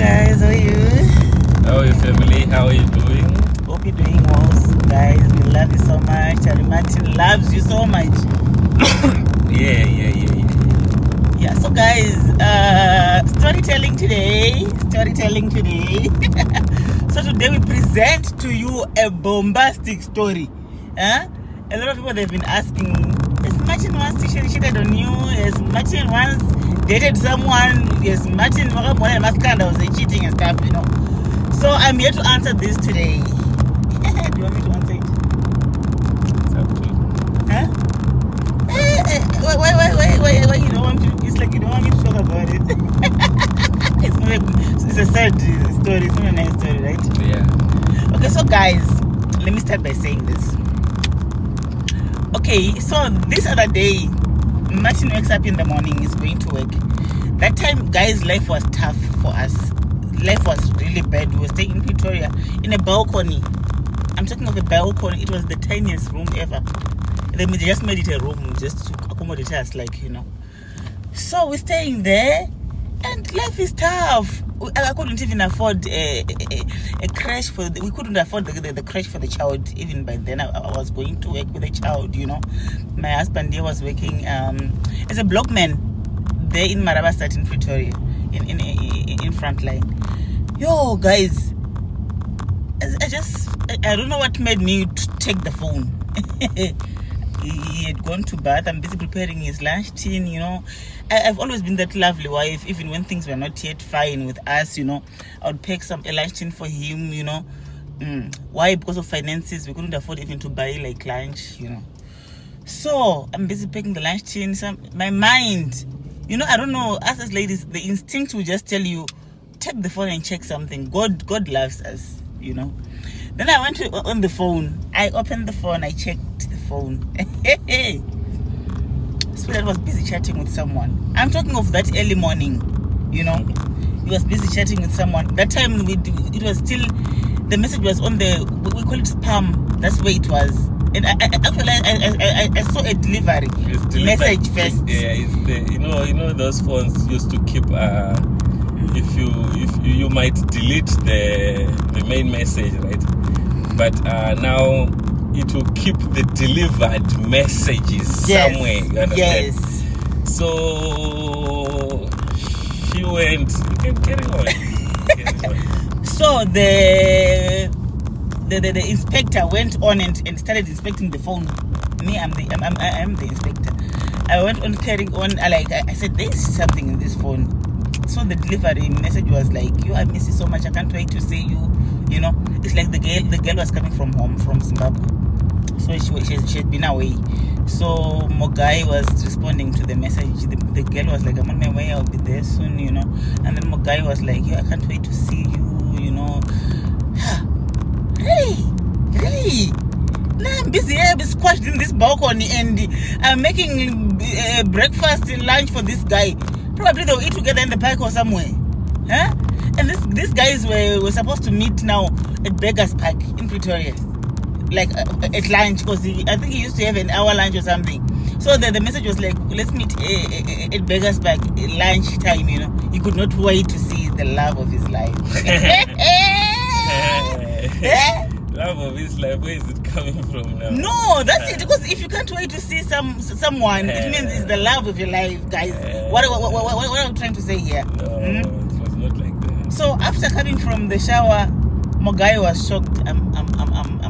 guys, how are you? How are you, family? How are you doing? Hope you're doing well, guys. We love you so much. Charlie Martin loves you so much. Yeah. Yeah, so guys, storytelling today. So today we present to you a bombastic story. A lot of people, they've been asking, has Martin once cheated on you? Has Martin once dated someone? Yes, Martin was cheating and stuff, So I'm here to answer this today. Do you want me to answer it? It's up to you. Huh? Why you don't want to? It's like you don't want me to talk about it. It's a sad story. It's not a nice story, right? Yeah. Okay, so guys, let me start by saying this. Okay, so this other day, Martin wakes up in the morning, he's going to work. That time, guys, life was tough for us. Life was really bad. We were staying in Pretoria in a balcony. I'm talking of a balcony. It was the tiniest room ever. They just made it a room just to accommodate us, So we're staying there, and life is tough. I couldn't even afford a crash we couldn't afford the crash for the child. Even by then, I was going to work with a child. My husband here was working as a blockman there in Marabasat in Pretoria, in Frontline. Yo, guys, I don't know what made me take the phone. He had gone to bath. I'm busy preparing his lunch tin, I've always been that lovely wife, even when things were not yet fine with us, I would pack a lunch tin for him, Why? Because of finances, we couldn't afford even to buy lunch, So I'm busy packing the lunch tin. My mind, I don't know, us as ladies, the instinct will just tell you, take the phone and check something. God loves us, Then I went on the phone. I opened the phone. I checked the phone. Sweetheart was busy chatting with someone. I'm talking of that early morning. He was busy chatting with someone. That time it was still, the message was on we call it spam. That's where it was. And I saw a delivery message first. Yeah, it's the those phones used to keep if you might delete the main message, right? But now it will keep the delivered messages somewhere. You understand? Yes. So she went. You can carry on. So the inspector went on and started inspecting the phone. Me, I'm the inspector. I went on carrying on. I said, there is something in this phone. So the delivery message was like, "You, I miss you so much. I can't wait to see you." It's like the girl was coming from home from Zimbabwe, so she had been away. So Mogai was responding to the message. The girl was like, "I'm on my way. I'll be there soon." And then Mogai was like, "Yeah, I can't wait to see you." Really? Now I'm busy. I'm squashed in this balcony and I'm making breakfast and lunch for this guy. Probably they'll eat together in the park or somewhere. Huh? And these guys were supposed to meet now at Beggars Park in Pretoria. At lunch, because I think he used to have an hour lunch or something. So the message was like, let's meet at Beggars Park at lunch time, He could not wait to see the love of his life. Love of his life, where is it coming from now? No, that's it. Because if you can't wait to see someone, it means it's the love of your life, guys. What are we trying to say here? No, it was not like that. So after coming from the shower, Mogai was shocked. I'm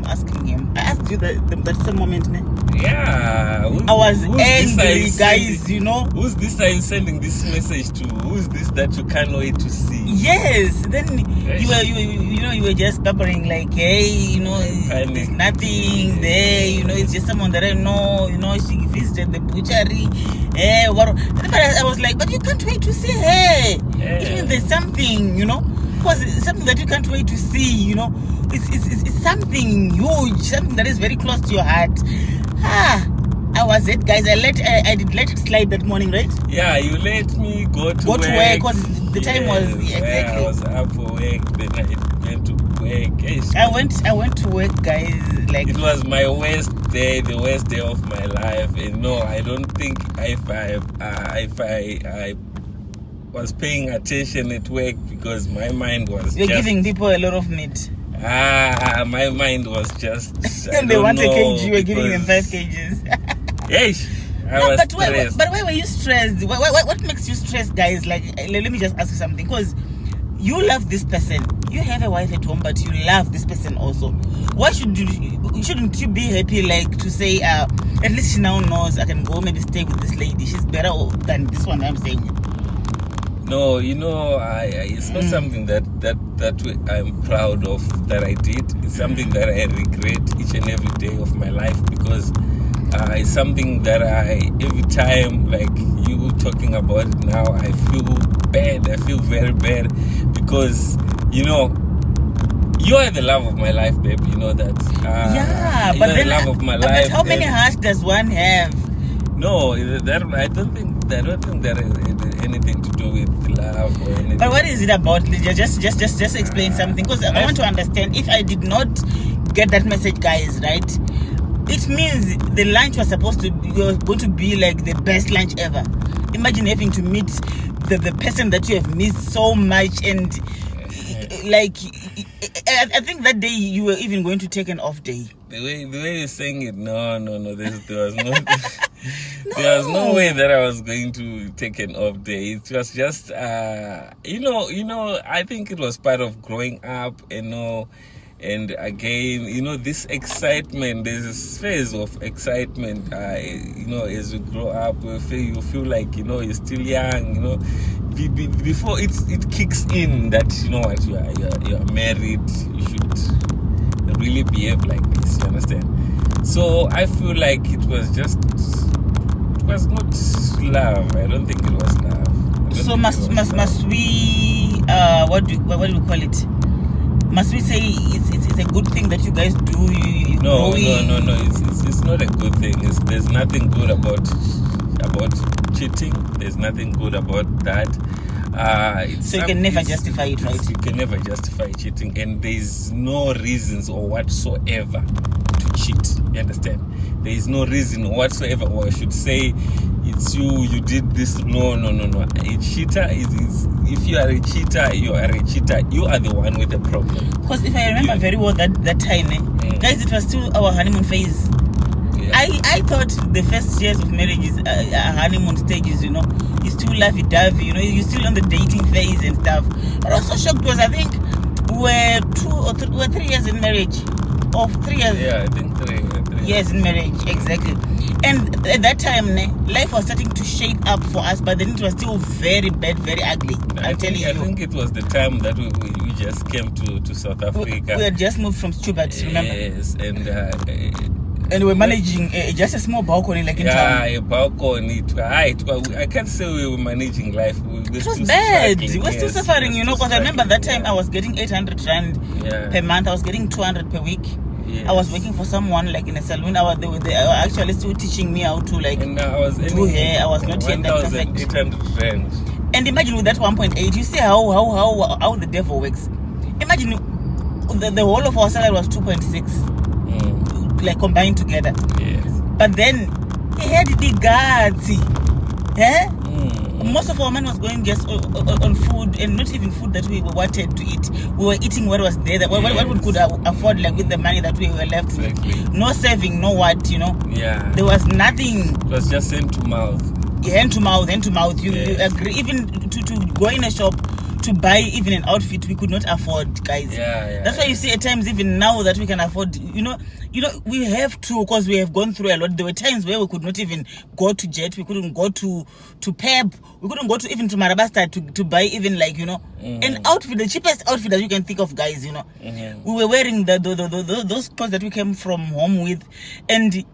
asking him. I asked you that same moment, ne? Yeah. I was angry, guys. Who's this are you sending this message to? Who's this that you can't wait to see? Yes. Then you were just babbling like, hey, there's nothing there. It's just someone that I know. She visited the butchery. I was like, but you can't wait to see her. Yeah. It means there's something, because it's something that you can't wait to see. It's something huge, something that is very close to your heart. I was it, guys. I did let it slide that morning, right? Yeah, you let me go to work. Because the time was exactly. I was up for work. Then I went to work. I went to work, guys. It was my worst day, the worst day of my life. And no, I don't think if I was paying attention at work because my mind was You're just, giving people a lot of meat. my mind was just, And they want a kg, you were giving them 5 kgs. Yes, I No, was but stressed. why were you stressed? What makes you stressed, guys? Like, let me just ask you something. Because you love this person. You have a wife at home, but you love this person also. Why shouldn't you be happy, like, to say, at least she now knows I can go maybe stay with this lady. She's better than this one I'm staying with. No, it's not something that I'm proud of that I did. It's something that I regret each and every day of my life, because it's something that every time, like you talking about it now, I feel bad. I feel very bad, because you are the love of my life, babe. You know that. Yeah, but then the love of my but life. how many hearts does one have? No, I don't think that has anything to do with love or anything. But what is it about? Just explain something, because I want to understand. If I did not get that message, guys, right? It means the lunch was supposed to be, was going to be like the best lunch ever. Imagine having to meet the person that you have missed so much, and like I think that day you were even going to take an off day. The way you're saying it, no, there was no. There was no way that I was going to take an off day. It was just, I think it was part of growing up, and again, this excitement, there's this phase of excitement, as you grow up, you feel like, you're still young, before it kicks in that, what, you are married, you should really behave like this, you understand? So I feel like it was not love. I don't think it was love. So must we what do we call it? Must we say it's a good thing that you guys do? No. It's not a good thing. There's nothing good about cheating. There's nothing good about that. So you can never justify it, right? You can never justify cheating, and there's no reasons or whatsoever to cheat. You understand? There is no reason whatsoever, or I should say, it's you did this. No. A cheater is if you are a cheater, you are a cheater. You are the one with the problem. Because if I remember very well that time, guys, it was still our honeymoon phase. Yeah. I thought the first years of marriage is honeymoon stages, you still lovey-dovey, you're still on the dating phase and stuff. But I was so shocked because I think we're 3 years in marriage. Or 3 years. Yeah, I think 3 years in marriage, exactly. And at that time, life was starting to shape up for us, but then it was still very bad, very ugly. I think it was the time that we just came to South Africa. We had just moved from Stuart, remember? Yes, and we're managing just a small balcony, like in town. Yeah, a balcony. I can't say we were managing life. It was bad. We were still suffering, because I remember that time I was getting 800 rand per month. I was getting 200 per week. Yes. I was working for someone like in a salon. They were actually still teaching me how to do hair. I was not yet that perfect. 1,800 rand. And imagine with that 1.8, you see how the devil works. Imagine the whole of our salary was 2.6, like combined together. Yes. But then he had the guts, Most of our money was going just on food, and not even food that we wanted to eat. We were eating what was there, what we could afford, like with the money that we were left with. No saving, no what, Yeah. There was nothing. It was just hand to mouth. Hand to mouth. You agree, even to go in a shop to buy even an outfit we could not afford, guys. Yeah. That's why you see at times, even now that we can afford, we have to, because we have gone through a lot. There were times where we could not even go to Jet, we couldn't go to Pep, we couldn't go even to Marabasta to buy even an outfit, the cheapest outfit that you can think of, guys. We were wearing those clothes that we came from home with, and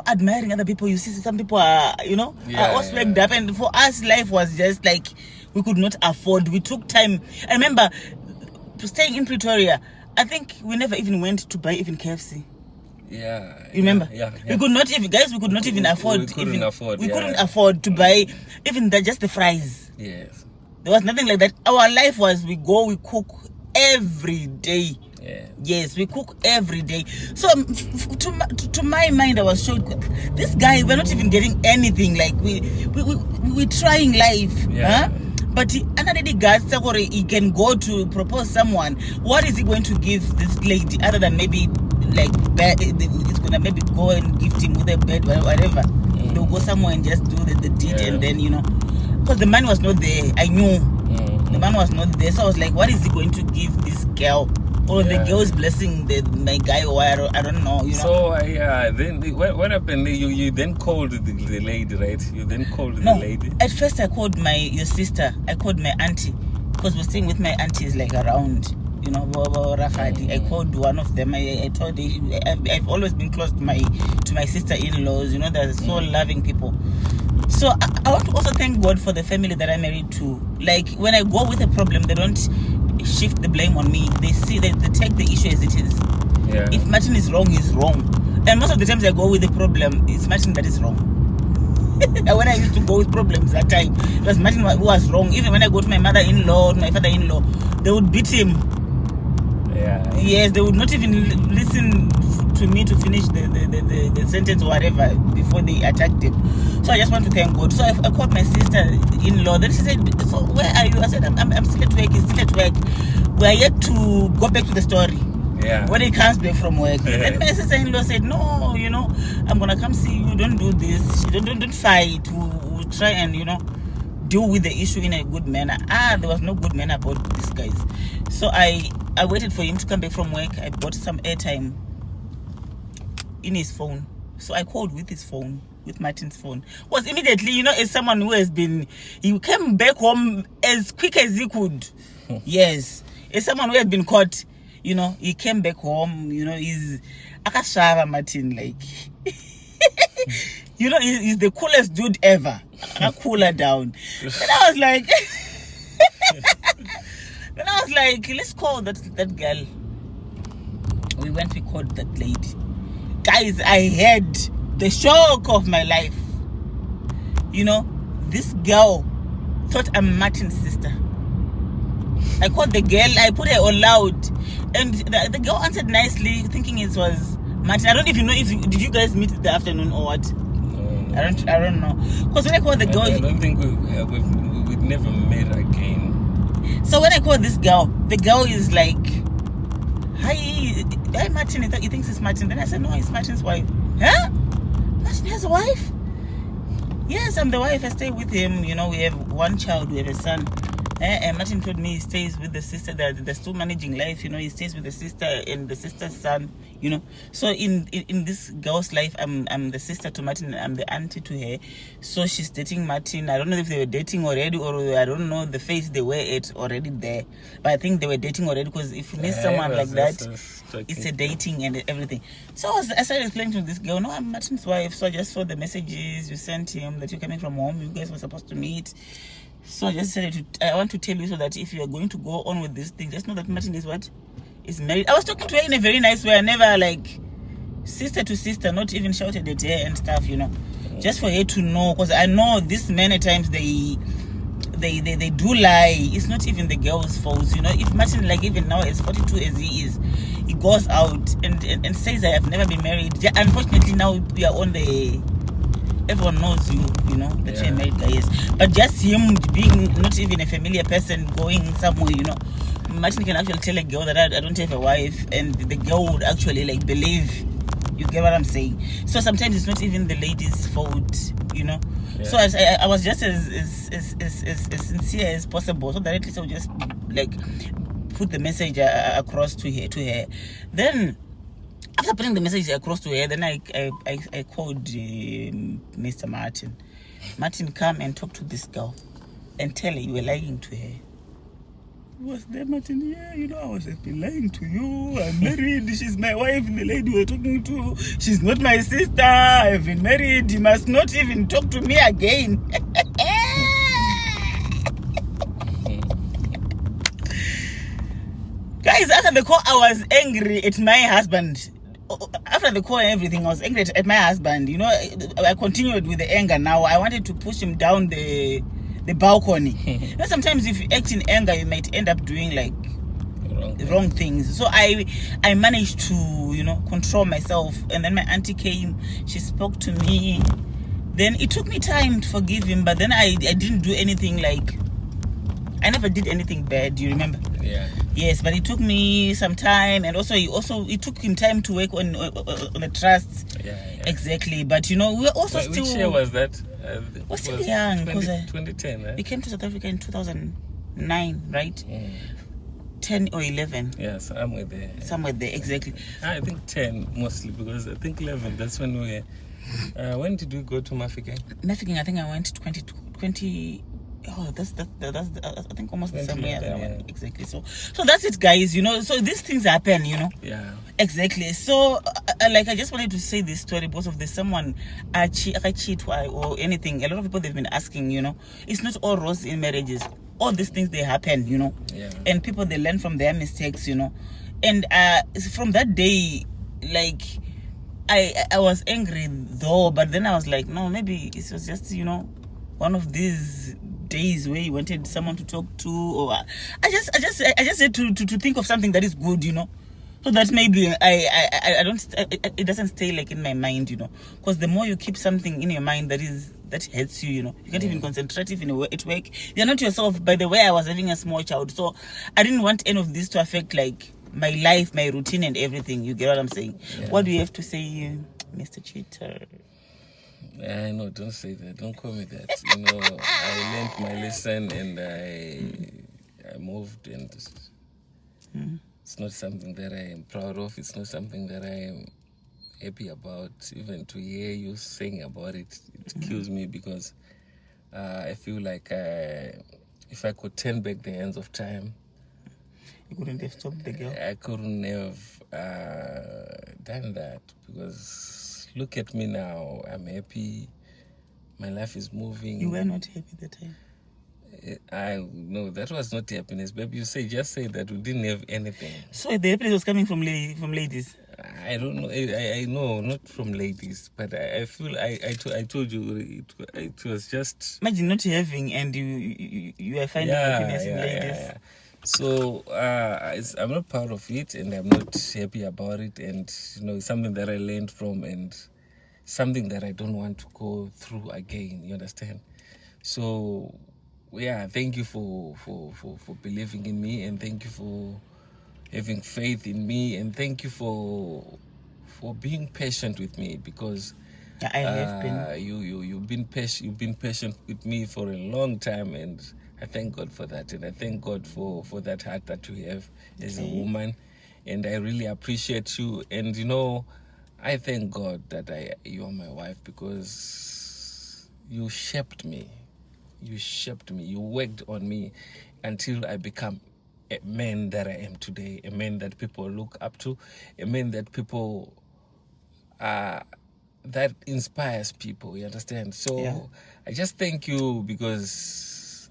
admiring other people. You see some people are all swagged up, and for us life was just like we could not afford. We took time. I remember staying in Pretoria, I think we never even went to buy even KFC. Yeah. You remember? Yeah. We could not even, guys, we could not even afford. We couldn't afford to buy even just the fries. Yes. There was nothing like that. Our life was we cook every day. Yeah. Yes, we cook every day. So to my mind, I was shocked. This guy, we're not even getting anything. Like we're trying life. Yeah. But another guy he can go to propose someone. What is he going to give this lady other than maybe like it's gonna maybe go and gift him with a bed, whatever. They'll go somewhere and just do the deed, and then because the man was not there. I knew the man was not there, so I was like, what is he going to give this girl? Or the girl is blessing my guy, or I don't know, So then what happened? You then called the lady, right? You then called the lady. At first I called your sister. I called my auntie, because we're staying with my aunties like around, Rafadi. I called one of them. I told her I've always been close to my sister-in-laws. They're so loving people. So I want to also thank God for the family that I'm married to. Like, when I go with a problem, they don't shift the blame on me. They take the issue as it is. If Martin is wrong, he's wrong. And most of the times I go with the problem, it's Martin that is wrong. When I used to go with problems that time, it was Martin who was wrong. Even when I go to my mother-in-law, my father-in-law, they would beat him. Yes, they would not even listen to me to finish the sentence or whatever before they attacked him. So I just want to thank God. So I called my sister-in-law. Then she said, so where are you? I said, I'm still at work. He's still at work. We are yet to go back to the story. When he comes back from work. Then my sister-in-law said, no, I'm going to come see you. Don't do this. Don't fight. We'll try and, deal with the issue in a good manner. There was no good manner about these guys. So I waited for him to come back from work. I bought some airtime in his phone. So I called with his phone, with Martin's phone. Was immediately, as someone who he came back home as quick as he could. Yes. As someone who had been caught, he came back home, he's Akashara Martin, like. He's the coolest dude ever. I cool her down. And I was like, let's call that girl. We called that lady. Guys, I had the shock of my life. This girl thought I'm Martin's sister. I called the girl, I put her on loud, and the girl answered nicely, thinking it was Martin. I don't even know did you guys meet in the afternoon or what? I don't know. Because when I called the girl, I don't think we've never met again. So when I called this girl, the girl is like, hi Martin. He thinks it's Martin. Then I said, no, it's Martin's wife. Huh? Martin has a wife? Yes, I'm the wife. I stay with him. We have one child. We have a son. And Martin told me he stays with the sister. They're still managing life. He stays with the sister and the sister's son. So in this girl's life, I'm the sister to Martin. I'm the auntie to her. So she's dating Martin. I don't know if they were dating already, or I don't know the phase they were at already there. But I think they were dating already, because if you meet someone like that, it's a dating and everything. So I started explaining to this girl, no, I'm Martin's wife. So I just saw the messages you sent him that you're coming from home. You guys were supposed to meet. So I just said I want to tell you so that if you are going to go on with this thing, just know that Martin is married. I was talking to her in a very nice way. I never sister to sister, not even shouted at her and stuff, just for her to know, because I know this many times they do lie. It's not even the girl's fault, If Martin, even now as 42 as he is, he goes out and says I have never been married. Unfortunately, now we are on everyone knows that you're married guy, yes. But just him being not even a familiar person going somewhere, Martin can actually tell a girl that I don't have a wife, and the girl would actually believe. You get what I'm saying? So sometimes it's not even the lady's fault, So I was just as sincere as possible, so that at least I would just put the message across to her. Then after putting the message across to her, then I called Mr. Martin. Martin, come and talk to this girl and tell her you were lying to her. Was there, Martin? Yeah, I was been lying to you. I'm married. She's my wife. The lady we're talking to, she's not my sister. I've been married. You must not even talk to me again. Guys, after the call, I was angry at my husband. After the call and everything, I was angry at my husband. I continued with the anger now. I wanted to push him down the balcony. Sometimes if you act in anger, you might end up doing wrong things. So I managed to control myself. And then my auntie came. She spoke to me. Then it took me time to forgive him. But then I didn't do anything I never did anything bad. Do you remember? Yeah. Yes, but it took me some time, and also it took him time to work on the trust. Yeah. Exactly. But you know, we were also still. Which year was that? We're still young, 2010. we came to South Africa in 2009, right? 10 or 11. Yeah, somewhere there. Somewhere there, exactly. I think 10 mostly, because I think 11. That's when we. When did we go to Mafeking? Mafeking, I think I went 20. Oh, that's I think almost the same year. Yeah. Exactly. So that's it, guys. You know, so these things happen. You know. Yeah. Exactly. So, like, I just wanted to say this story because of there's someone I cheat or anything. A lot of people, they've been asking. You know, it's not all rose in marriages. All these things, they happen. You know. Yeah. And people, they learn from their mistakes. You know. And from that day, like, I was angry though, but then I was like, no, maybe it was just, you know, one of these days where you wanted someone to talk to, or I just had to think of something that is good, you know, so that maybe I don't, it doesn't stay like in my mind, you know, because the more you keep something in your mind that hurts you, you know, you can't even concentrate even at work. You're not yourself. By the way, I was having a small child, so I didn't want any of this to affect like my life, my routine, and everything. You get what I'm saying? Yeah. What do you have to say, Mr. Cheater? I know, don't say that. Don't call me that. You know, I learned my lesson, and I moved, and it's not something that I am proud of. It's not something that I am happy about. Even to hear you saying about it, it kills me, because I feel like if I could turn back the hands of time, you couldn't have stopped the girl. I couldn't have done that, because look at me now. I'm happy. My life is moving. You were not happy at the time. No, that was not happiness, baby. You just say that we didn't have anything. So the happiness was coming from ladies. I don't know. I know, not from ladies, but I feel I told you it was just. Imagine not having, and you are finding happiness in ladies. Yeah. So I'm not proud of it, and I'm not happy about it, and you know, it's something that I learned from, and something that I don't want to go through again. You understand? So yeah, thank you for believing in me, and thank you for having faith in me, and thank you for being patient with me, because I have been. You've been patient with me for a long time, and I thank God for that, and I thank God for that heart that you have as a woman, and I really appreciate you. And you know, I thank God that you are my wife, because you shaped me. You worked on me until I become a man that I am today, a man that people look up to, a man that people that inspires people. You understand? So I just thank you, because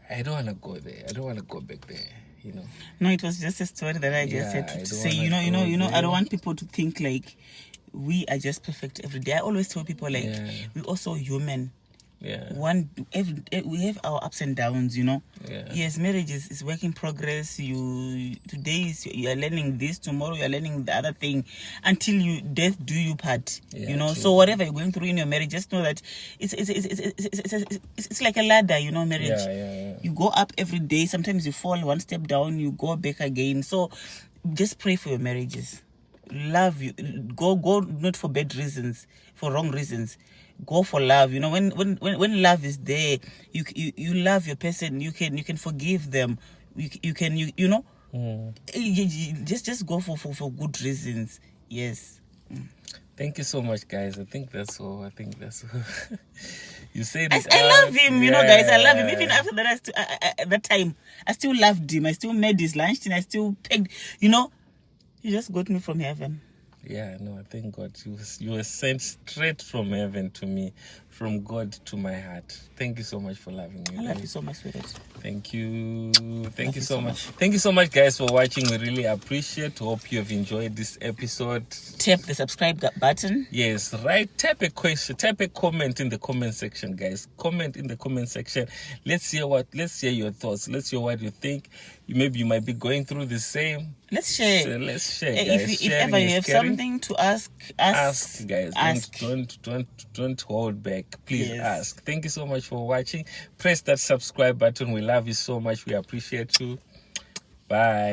I don't want to go there. I don't want to go back there. You know. No, it was just a story that I just had to say. You know. I don't want people to think like we are just perfect every day. I always tell people like we're also human. Yeah. We have our ups and downs, you know. Yeah. Yes, marriage is work in progress. Today you are learning this, tomorrow you are learning the other thing, until death do you part. Yeah, you know. true. So whatever you're going through in your marriage, just know that it's like a ladder, you know. Marriage. Yeah. You go up every day. Sometimes you fall one step down, you go back again. So just pray for your marriages. Love you. Go not for bad reasons, for wrong reasons. Go for love. You know, when love is there, you love your person. You can forgive them. You can you know. Just go for good reasons. Yes. Thank you so much, guys. I think that's all. You said it. I love him, you know, guys. I love him. Even after that, at that time, I still loved him. I still made his lunch, and I still pegged. You know, he just got me from heaven. Yeah, no, I thank God. You were sent straight from heaven to me, from God to my heart. Thank you so much for loving me. I love you so much, sweetheart. Thank you. Thank you so much. Thank you so much, guys, for watching. We really appreciate. Hope you have enjoyed this episode. Tap the subscribe button. Yes, right. Type a question. Type a comment in the comment section, guys. Comment in the comment section. Let's hear your thoughts. Let's hear what you think. Maybe you might be going through the same. Let's share. So let's share, guys. If ever you have something to ask, guys. Don't hold back. please Yes. ask. Thank you so much for watching. Press that subscribe button. We love you so much. We appreciate you. Bye.